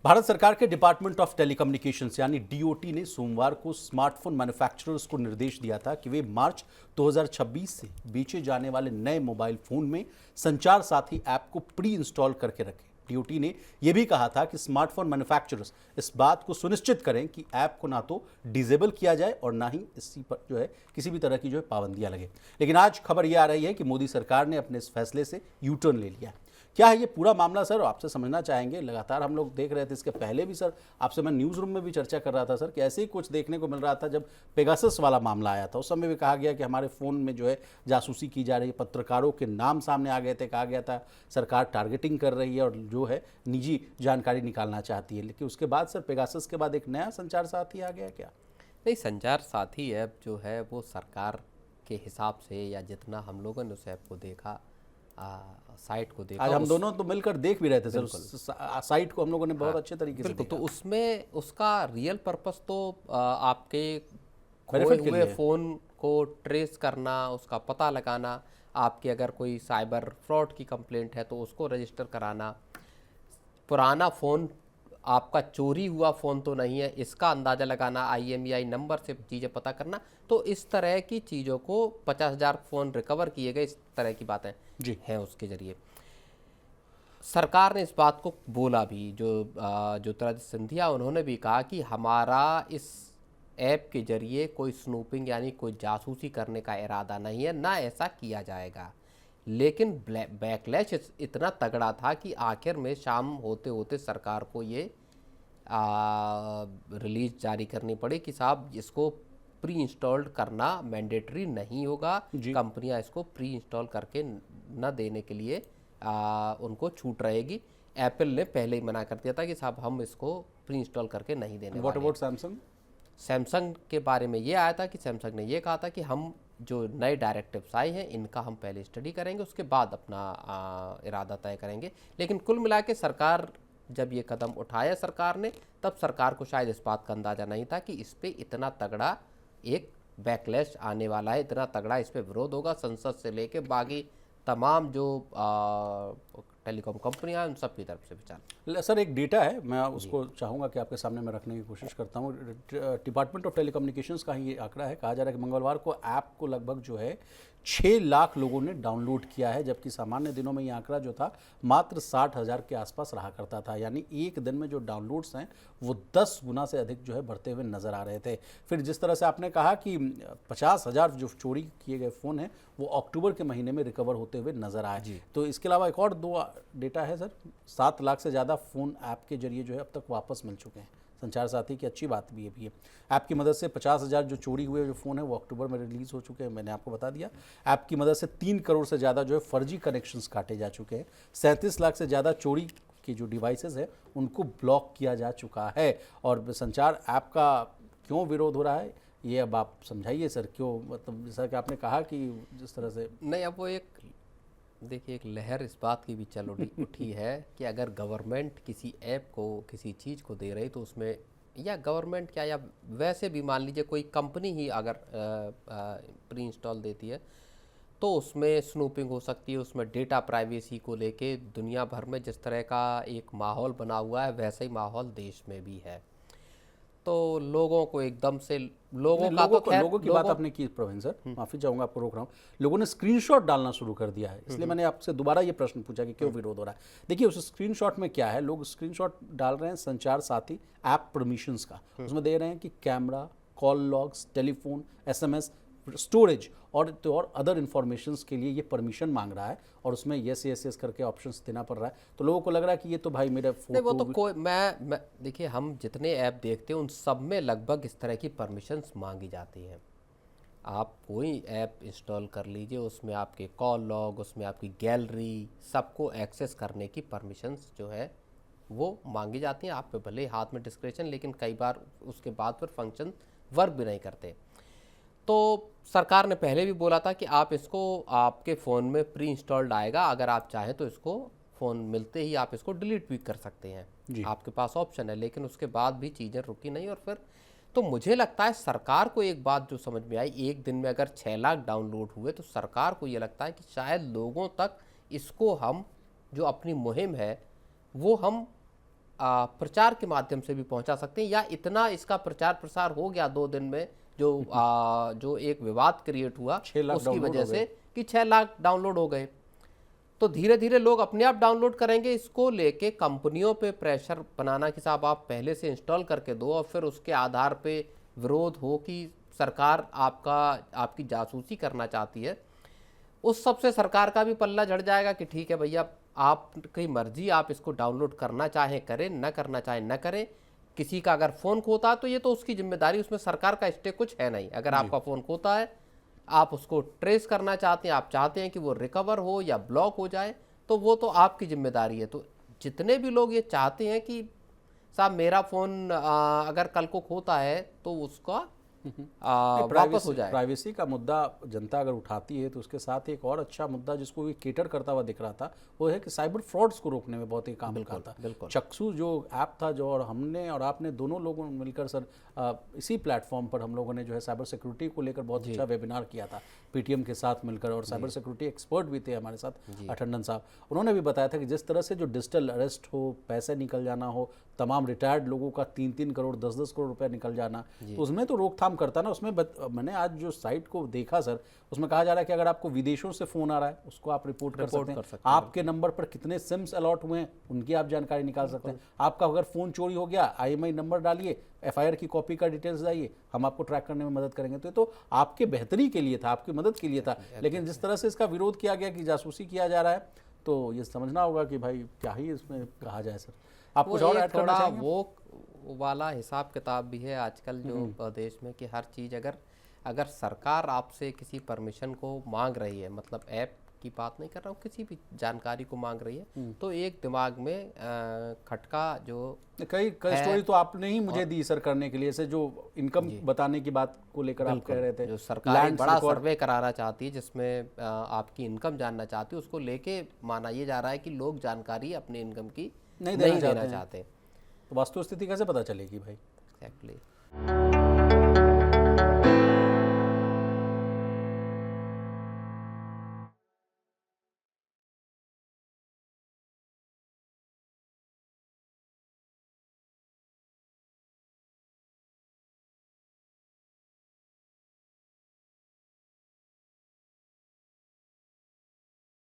भारत सरकार के department of telecommunications यानी डीओटी ने सोमवार को स्मार्टफोन मैन्युफैक्चरर्स को निर्देश दिया था कि वे मार्च 2026 से बेचे जाने वाले नए मोबाइल फोन में संचार साथी ऐप को प्री इंस्टॉल करके रखें। डीओटी ने यह भी कहा था कि स्मार्टफोन मैन्युफैक्चरर्स इस बात को सुनिश्चित करें कि ऐप को ना तो डिसेबल किया जाए और ना ही इसी पर किसी भी तरह की पाबंदियां लगे। लेकिन आज खबर यह आ रही है कि मोदी सरकार ने अपने इस फैसले से यू टर्न ले लिया है। क्या है ये पूरा मामला सर, आपसे समझना चाहेंगे। लगातार हम लोग देख रहे थे, इसके पहले भी सर आपसे मैं न्यूज़ रूम में भी चर्चा कर रहा था सर कि ऐसे ही कुछ देखने को मिल रहा था जब पेगासस वाला मामला आया था। उस समय भी कहा गया कि हमारे फ़ोन में जासूसी की जा रही है, पत्रकारों के नाम सामने आ गए थे, कहा गया था सरकार टारगेटिंग कर रही है और निजी जानकारी निकालना चाहती है। लेकिन उसके बाद सर पेगासस के बाद एक नया संचार साथी आ गया क्या? नहीं, संचार साथी ऐप जो है वो सरकार के हिसाब से, या जितना हम लोगों ने उस ऐप को देखा, साइट को देखा, आज हम दोनों तो मिलकर देख भी रहे थे सर, साइट को हम लोगों ने बहुत अच्छे तरीके से बिल्कुल। देखा। तो उसमें उसका रियल पर्पस तो आपके खोए बेनिफिट के हुए लिए फ़ोन को ट्रेस करना, उसका पता लगाना, आपके अगर कोई साइबर फ्रॉड की कंप्लेंट है तो उसको रजिस्टर कराना, पुराना फ़ोन आपका चोरी हुआ फ़ोन तो नहीं है इसका अंदाज़ा लगाना, IMEI नंबर से चीज़ें पता करना। तो इस तरह की चीज़ों को 50,000 फ़ोन रिकवर किए गए, इस तरह की बातें जी हैं उसके ज़रिए। सरकार ने इस बात को बोला भी, जो ज्योतिरादित्य सिंधिया, उन्होंने भी कहा कि हमारा इस ऐप के जरिए कोई स्नूपिंग यानी कोई जासूसी करने का इरादा नहीं है, ना ऐसा किया जाएगा। लेकिन बैकलैश इतना तगड़ा था कि आखिर में शाम होते होते सरकार को ये रिलीज जारी करनी पड़ी कि साहब इसको प्री इंस्टॉल्ड करना मैंडेटरी नहीं होगा, कंपनियां इसको प्री इंस्टॉल करके न देने के लिए उनको छूट रहेगी। एप्पल ने पहले ही मना कर दिया था कि साहब हम इसको प्री इंस्टॉल करके नहीं देने व्हाट वाले। About Samsung? सैमसंग के बारे में ये आया था कि सैमसंग ने ये कहा था कि हम जो नए डायरेक्टिव्स आए हैं इनका हम पहले स्टडी करेंगे, उसके बाद अपना इरादा तय करेंगे। लेकिन कुल मिला के सरकार जब ये कदम उठाया सरकार ने, तब सरकार को शायद इस बात का अंदाज़ा नहीं था कि इस पर इतना तगड़ा एक बैकलैश आने वाला है, इतना तगड़ा इस पर विरोध होगा संसद से लेके बाकी तमाम जो टेलीकॉम कंपनियां उन सब की तरफ से विचार। सर एक डेटा है, मैं उसको चाहूँगा कि आपके सामने मैं रखने की कोशिश करता हूँ। डिपार्टमेंट ऑफ टेलीकम्युनिकेशंस का ही ये आंकड़ा है। कहा जा रहा है कि मंगलवार को ऐप को लगभग 6 लाख लोगों ने डाउनलोड किया है, जबकि सामान्य दिनों में ये आंकड़ा था मात्र 60,000 के आसपास रहा करता था। यानी एक दिन में जो डाउनलोड्स हैं वो 10 गुना से अधिक बढ़ते हुए नजर आ रहे थे। फिर जिस तरह से आपने कहा कि 50,000 जो चोरी किए गए फ़ोन हैं वो अक्टूबर के महीने में रिकवर होते हुए नजर आए। तो इसके अलावा एक और 2 डेटा है सर, 7 लाख से ज़्यादा फ़ोन ऐप के जरिए अब तक वापस मिल चुके हैं। संचार साथी की अच्छी बात भी है। ऐप की मदद से 50,000 जो चोरी हुए फ़ोन है वो अक्टूबर में रिलीज़ हो चुके हैं, मैंने आपको बता दिया। ऐप की मदद से 3 करोड़ से ज़्यादा फर्जी कनेक्शंस काटे जा चुके हैं। 37 लाख से ज़्यादा चोरी की जो डिवाइसेस है उनको ब्लॉक किया जा चुका है। और संचार ऐप का क्यों विरोध हो रहा है ये अब आप समझाइए सर, क्यों? मतलब जैसा कि आपने कहा कि जिस तरह से नहीं, अब वो एक देखिए एक लहर इस बात की भी चल उठी है कि अगर गवर्नमेंट किसी ऐप को किसी चीज़ को दे रही तो उसमें, या गवर्नमेंट क्या, या वैसे भी मान लीजिए कोई कंपनी ही अगर प्री इंस्टॉल देती है तो उसमें स्नूपिंग हो सकती है, उसमें डेटा प्राइवेसी को लेके दुनिया भर में जिस तरह का एक माहौल बना हुआ है वैसा ही माहौल देश में भी है। तो लोगों को एकदम से लोगों की बात आपने की प्रवीण सर, माफी चाहूंगा आपको रोक रहा हूँ। लोगों ने स्क्रीनशॉट डालना शुरू कर दिया है, इसलिए मैंने आपसे दोबारा ये प्रश्न पूछा कि क्यों विरोध हो रहा है। देखिए उस स्क्रीनशॉट में क्या है, लोग स्क्रीनशॉट डाल रहे हैं संचार साथी ऐप परमिशंस का। उसमें दे रहे हैं कि camera, call logs, telephone, SMS, storage और अदर इंफॉर्मेशंस के लिए ये परमिशन मांग रहा है और उसमें यस करके ऑप्शंस देना पड़ रहा है। तो लोगों को लग रहा है कि ये तो भाई मेरा फोटो। नहीं, वो तो कोई मैं देखिए हम जितने ऐप देखते हैं उन सब में लगभग इस तरह की परमिशंस मांगी जाती हैं। आप कोई ऐप इंस्टॉल कर लीजिए, उसमें आपके कॉल लॉग, उसमें आपकी गैलरी, सबको एक्सेस करने की परमिशंस वो मांगी जाती हैं। आप पे भले हाथ में डिस्क्रिप्शन, लेकिन कई बार उसके बाद फिर फंक्शन वर्क भी नहीं करते। तो सरकार ने पहले भी बोला था कि आप इसको आपके फ़ोन में प्री इंस्टॉल्ड आएगा, अगर आप चाहें तो इसको फ़ोन मिलते ही आप इसको डिलीट भी कर सकते हैं, आपके पास ऑप्शन है। लेकिन उसके बाद भी चीज़ें रुकी नहीं। और फिर तो मुझे लगता है सरकार को एक बात जो समझ में आई, एक दिन में अगर 6 लाख डाउनलोड हुए तो सरकार को ये लगता है कि शायद लोगों तक इसको हम जो अपनी मुहिम है वो हम प्रचार के माध्यम से भी पहुंचा सकते हैं, या इतना इसका प्रचार प्रसार हो गया 2 दिन में जो एक विवाद क्रिएट हुआ 6 लाख उसकी डाउनलोड वजह हो से कि 6 लाख डाउनलोड हो गए। तो धीरे धीरे लोग अपने आप डाउनलोड करेंगे। इसको लेके कंपनियों पे प्रेशर बनाना कि साहब आप पहले से इंस्टॉल करके दो, और फिर उसके आधार पे विरोध हो कि सरकार आपकी जासूसी करना चाहती है, उस सब से सरकार का भी पल्ला झड़ जाएगा कि ठीक है भैया, आपकी मर्जी, आप इसको डाउनलोड करना चाहें करें, न करना चाहें न करें। किसी का अगर फ़ोन खोता तो ये तो उसकी जिम्मेदारी, उसमें सरकार का स्टेक कुछ है नहीं। अगर आपका फ़ोन खोता है, आप उसको ट्रेस करना चाहते हैं, आप चाहते हैं कि वो रिकवर हो या ब्लॉक हो जाए, तो वो तो आपकी जिम्मेदारी है। तो जितने भी लोग ये चाहते हैं कि साहब मेरा फ़ोन अगर कल को खोता है तो उसका वापस हो जाए। प्राइवेसी का मुद्दा जनता अगर उठाती है तो उसके साथ एक और अच्छा मुद्दा जिसको भी केटर करता हुआ दिख रहा था, वो है कि साइबर फ्रॉड्स को रोकने में बहुत ही काम का था। बिल्कुल। चक्षु जो ऐप था, जो और हमने और आपने दोनों लोगों ने मिलकर सर इसी प्लेटफॉर्म पर हम लोगों ने जो है साइबर सिक्योरिटी को लेकर बहुत अच्छा वेबिनार किया था पीटीएम के साथ मिलकर, और साइबर सिक्योरिटी एक्सपर्ट भी थे हमारे साथ अठंडन साहब। उन्होंने भी बताया था कि जिस तरह से जो डिजिटल अरेस्ट हो, पैसे निकल जाना हो, तमाम रिटायर्ड लोगों का 3-3 करोड़ 10-10 करोड़ रुपए निकल जाना, तो उसमें तो रोकथाम करता ना। उसमें मैंने आज जो साइट को देखा सर, उसमें कहा जा रहा है कि अगर आपको विदेशों से फ़ोन आ रहा है उसको आप रिपोर्ट कर सकते हैं। आपके नंबर पर कितने सिम्स अलॉट हुए हैं उनकी आप जानकारी निकाल सकते हैं। आपका अगर फ़ोन चोरी हो गया, IMEI नंबर डालिए, FIR की कॉपी का डिटेल्स डालिए, हम आपको ट्रैक करने में मदद करेंगे। तो ये तो आपके बेहतरी के लिए था, आपकी मदद के लिए था। लेकिन जिस तरह से इसका विरोध किया गया कि जासूसी किया जा रहा है, तो ये समझना होगा कि भाई क्या ही इसमें कहा जाए सर। आप कुछ और ऐड करना चाहेंगे? वो वाला हिसाब किताब भी है आजकल जो देश में, कि हर चीज़ अगर सरकार आपसे किसी परमिशन को मांग रही है, मतलब ऐप की बात नहीं कर रहा हूँ, किसी भी जानकारी को मांग रही है, तो एक दिमाग में खटका जो कई स्टोरी तो आपने ही मुझे दी सर करने के लिए, से जो इनकम बताने की बात को लेकर आप कह रहे थे, जो सरकार एक बड़ा सर्वे कराना चाहती है जिसमें आपकी इनकम जानना चाहती है, उसको लेके माना ये जा रहा है कि लोग जानकारी अपनी इनकम की नहीं देना चाहते। तो वास्तु स्थिति कैसे पता चलेगी भाई? एग्जैक्टली।